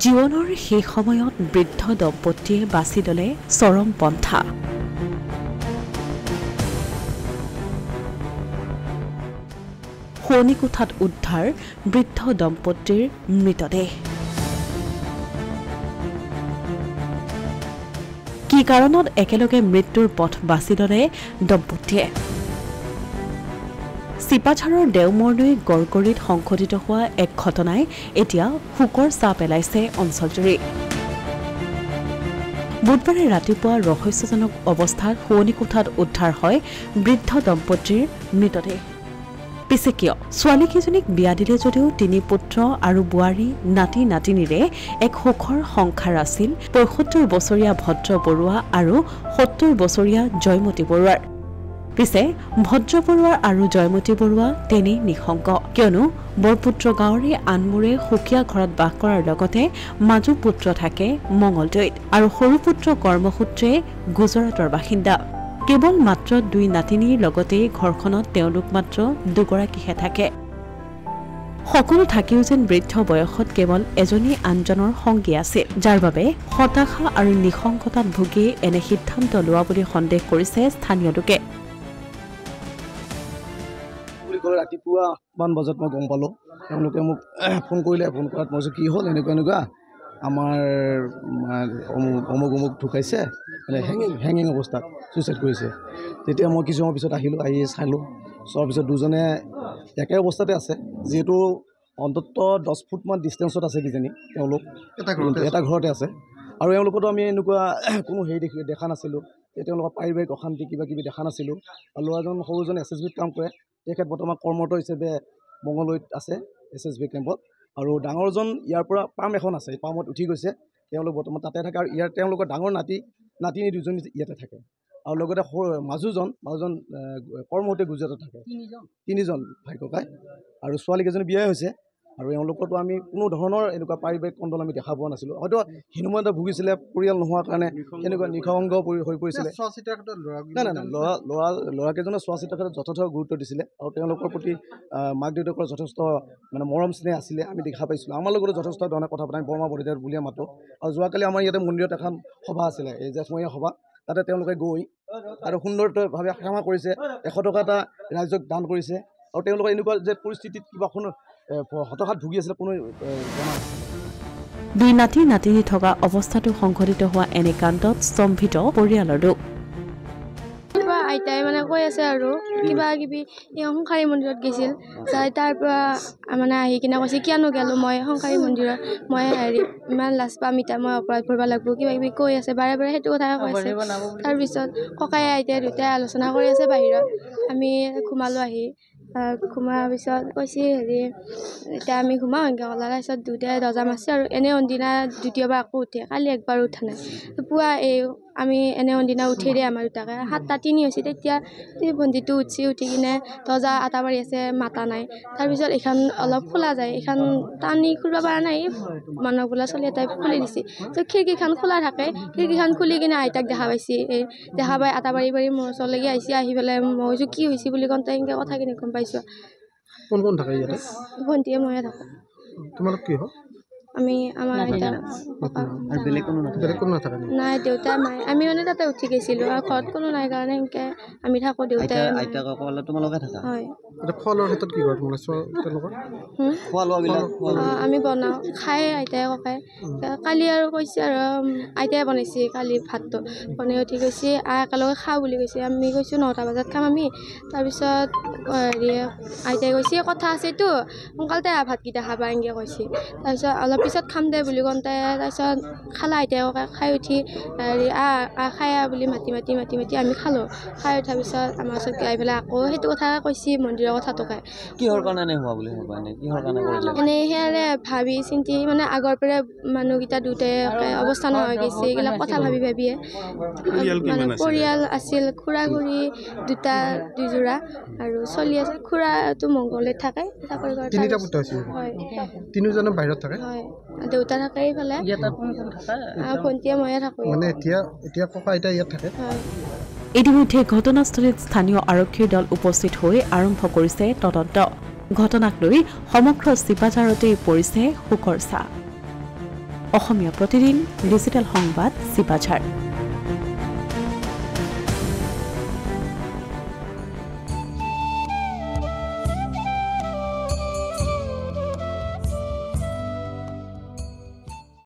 জীৱনৰ সেই সময়ত বৃদ্ধ দম্পতীয়ে বাছি ল'লে চৰম পন্থা। শোৱনি কোঠাত উদ্ধাৰ বৃদ্ধ দম্পতীৰ মৃতদেহ। কি কাৰণত একেলগে মৃত্যুৰ পথ বাছি ল'লে দম্পতীয়ে? চিপাঝাৰৰ দেওমৰনৈ গড়গড়িত সংঘটিত হোৱা এক ঘটনাই এতিয়া শোকৰ ছাঁ পেলাইছে অঞ্চলজুৰি। বুধবাৰে ৰাতিপুৱা ৰহস্যজনক অৱস্থাত শোৱনি কোঠাত উদ্ধাৰ হয় বৃদ্ধ দম্পতীৰ মৃতদেহ। পিছে কিয়? ছোৱালীকেইজনীক বিয়া দিলে যদিও ৩ পুত্ৰ আৰু বোৱাৰী নাতি নাতিনীৰে এক সুখৰ সংসাৰ আছিল ৭৫ বছৰীয়া ভদ্ৰ বৰুৱা আৰু ৭০ বছৰীয়া জয়মতী বৰুৱাৰ। পিছে ভদ্ৰ বৰুৱা আৰু জয়মতী বৰুৱা তেনেই নিঃসংগ, কিয়নো বৰপুত্ৰ গাঁৱৰে আনমোৰে সুকীয়া ঘৰত বাস কৰাৰ লগতে মাজু পুত্ৰ থাকে মঙলদৈত আৰু সৰু পুত্ৰ কৰ্মসূত্ৰে গুজৰাটৰ বাসিন্দা। কেৱল মাত্ৰ 2 নাতিনীৰ লগতে ঘৰখনত তেওঁলোক মাত্ৰ 2গৰাকীহে থাকে। সকলো থাকিও যেন বৃদ্ধ বয়সত কেৱল এজনী আনজনৰ সংগী আছিল, যাৰ বাবে হতাশা আৰু নিঃসংগতাত ভুগি এনে সিদ্ধান্ত লোৱা বুলি সন্দেহ কৰিছে স্থানীয় লোকে। ৰাতিপুৱা মান বজাত মই গম পালোঁ, তেওঁলোকে মোক ফোন কৰিলে। ফোন কৰাত মই কি হ'ল, এনেকুৱা আমাৰ অমুক ঢুকাইছে, মানে হেঙিং অৱস্থাত ছুইচাইড কৰিছে। তেতিয়া মই কিছু সময় পিছত আহিলোঁ, আহি চালোঁ। চোৱাৰ পিছত দুজনে একে অৱস্থাতে আছে, যিহেতু অন্ততঃ 10 ফুটমান ডিষ্টেঞ্চত আছে কিজানি তেওঁলোক এটা ঘৰতে আছে। আৰু এওঁলোকতো আমি এনেকুৱা কোনো দেখা নাছিলোঁ যে তেওঁলোকৰ পাৰিবাৰিক অশান্তি কিবা কিবি দেখা নাছিলোঁ। আৰু ল'ৰাজন সৰুজন SSBত কাম কৰে, তেখেত বৰ্তমান কৰ্মৰত হিচাপে মঙলদৈত আছে SSB কেম্পত। আৰু ডাঙৰজন ইয়াৰ পৰা পাম এখন আছে, পামত উঠি গৈছে, তেওঁলোক বৰ্তমান তাতে থাকে। আৰু তেওঁলোকৰ ডাঙৰ নাতিনী 2জনী ইয়াতে থাকে। আৰু লগতে মাজুজন কৰ্মসূত্ৰে গুজৰাটত থাকে। 3জন ভাই ককাই আৰু ছোৱালীকেইজনী বিয়াই হৈছে। আৰু এওঁলোকতো আমি কোনো ধৰণৰ এনেকুৱা পাৰিবাৰিক কণ্ডল আমি দেখা পোৱা নাছিলোঁ। হয়তো হীনমন্যতা ভুগিছিলে, পৰিয়াল নোহোৱাৰ কাৰণে এনেকুৱা নিঃসংগ হৈ পৰিছিলে। ল'ৰাকেইজনে চোৱা চিতাৰ ক্ষেত্ৰত যথেষ্ট গুৰুত্ব দিছিলে আৰু তেওঁলোকৰ প্ৰতি মাক দেউতাকৰ যথেষ্ট মানে মৰম স্নেহ আছিলে, আমি দেখা পাইছিলোঁ। আমাৰ লগতো যথেষ্ট ধৰণে কথা পাতে, আমি বৰমা বৰিদাৰ বুলিয়ে মাতোঁ। আৰু যোৱাকালি আমাৰ ইয়াতে মন্দিৰত এখন সভা আছিলে, এই জেঠমহীয়া সভা, তাতে তেওঁলোকে গৈ আৰু সুন্দৰভাৱে সেৱা কৰিছে, 100 টকা এটা ৰাইজক দান কৰিছে। আৰু তেওঁলোকৰ এনেকুৱা যে পৰিস্থিতিত কিবা কোনো হতাশাত ভুগি আছিলে কোনো জনা। 2 নাতি নাতিনী থকা অৱস্থাটো সংঘটিত হোৱা এনে কাণ্ডত স্তম্ভিত পৰিয়ালৰ লোক। আইতাই মানে কৈ আছে আৰু কিবা কিবি সংসাৰী মন্দিৰত গৈছিল, যাই তাৰ পৰা মানে আহি কিনে কৈছে কিয়নো গেলোঁ মই সংসাৰী মন্দিৰত, মই ইমান লাজ পাম এতিয়া, মই অপৰাধ ভৰিব লাগিব, কিবা কিবি কৈ আছে, বাৰে বাৰে সেইটো কথাই কৈছে। তাৰপিছত ককাই আইতাই দুটাই আলোচনা কৰি আছে বাহিৰত। আমি ঘুমালোঁ, আহি ঘুমাৰ পিছত কৈছে এতিয়া আমি ঘুমাওঁ এনেকৈ ক'লা। তাৰপিছত দুটাই দৰ্জা মাৰিছে আৰু এনে অনদিনা দ্বিতীয়বাৰ আকৌ উঠে, কালি একবাৰ উঠা নাই। পুৱা আমি এনে অনদিনা উঠি দিয়ে আমাৰ দুটাকে 7:03 হৈছে। তেতিয়া ভণ্টিটো উঠি কিনে দৰ্জা আটা মাৰি আছে, মাতা নাই। তাৰপিছত এইখন অলপ খোলা যায়, এইখন টানি খুলিব পৰা নাই, মানুহ বোলা চলি এটাই খুলি দিছে। তো খিৰিকীখন খোলা থাকে, খিৰিকীখন খুলি কিনে আইতাক দেখা পাইছে। দেখা পাই আটা পাৰি মোৰ ওচৰলৈকে আহিছে, আহি পেলাই মই কৈছোঁ কি হৈছে বুলি কওঁতে এনেকৈ কথাখিনি গম পাইছোঁ। কোন কোন থাকে ইয়াতে? ভণ্টিয়ে ময়ে থাকোঁ। তোমালোক কি হয়? আমি আমাৰ আইতা নাই, দেউতা নাই। আমি মানে তাতে উঠি গৈছিলোঁ আৰু ঘৰত কোনো নাই কাৰণে সেনেকৈ আমি থাকোঁ। দেউতাই তোমালোকে থাকা? হয়। খোৱা লোৱাৰ ক্ষেত্ৰত কি কৰে তেওঁলোকৰ? আমি বনাওঁ, খাই আইতাই ককাই। কালি আৰু কৈছে আৰু আইতাই বনাইছে কালি ভাতটো, বনাই উঠি গৈছে একেলগে খাওঁ বুলি কৈছে। আমি কৈছোঁ 9টা বজাত খাম আমি। তাৰপিছত আইতাই কৈছে কথা আছেতো, সোনকালতে ভাতকেইটা খাবা এনেকৈ কৈছে। তাৰপিছত অলপ পিছত খাম দে বুলি কওঁতে তাৰপিছত খালা আইতাই ককাই। খাই উঠি খাই বুলি মাতি আমি খালোঁ। খাই উঠাৰ পিছত আমাৰ ওচৰত গাই পেলাই আকৌ সেইটো কথা কৈছে, মন্দিৰৰ কথাটোকে। কিহৰ কাৰণে হোৱা বুলি ভাবা? কিহৰ কাৰণে কৰিলে? এনেই সেয়াৰে ভাবি চিন্তি, মানে আগৰ পৰাই মানুহকেইটা দুটাই অৱস্থা নোহোৱা হৈ গৈছে, এইবিলাক কথা ভাবিয়ে মানে পৰিয়াল আছিল। খুৰা খুৰী দুযোৰা আৰু চলি আছে। খুৰাটো মংগলদৈত থাকে, চাকৰি কৰে। 3টা পুত্ৰ আছিল? হয়। 3জনে বাহিৰত থাকে? হয়, দেউতা থাকে এইফালে, ভণ্টিয়ে ময়ে থাকোঁ। মানে এতিয়া ককা আইতা ইয়াত থাকে? হয়। ইতিমধ্যে ঘটনাস্থলীত স্থানীয় আৰক্ষীৰ দল উপস্থিত হৈ আৰম্ভ কৰিছে তদন্ত। ঘটনাক লৈ সমগ্ৰ চিপাঝাৰতেই পৰিছে শোকৰ ছাঁ। অসমীয়া প্ৰতিদিন ডিজিটেল সংবাদ চিপাঝাৰ।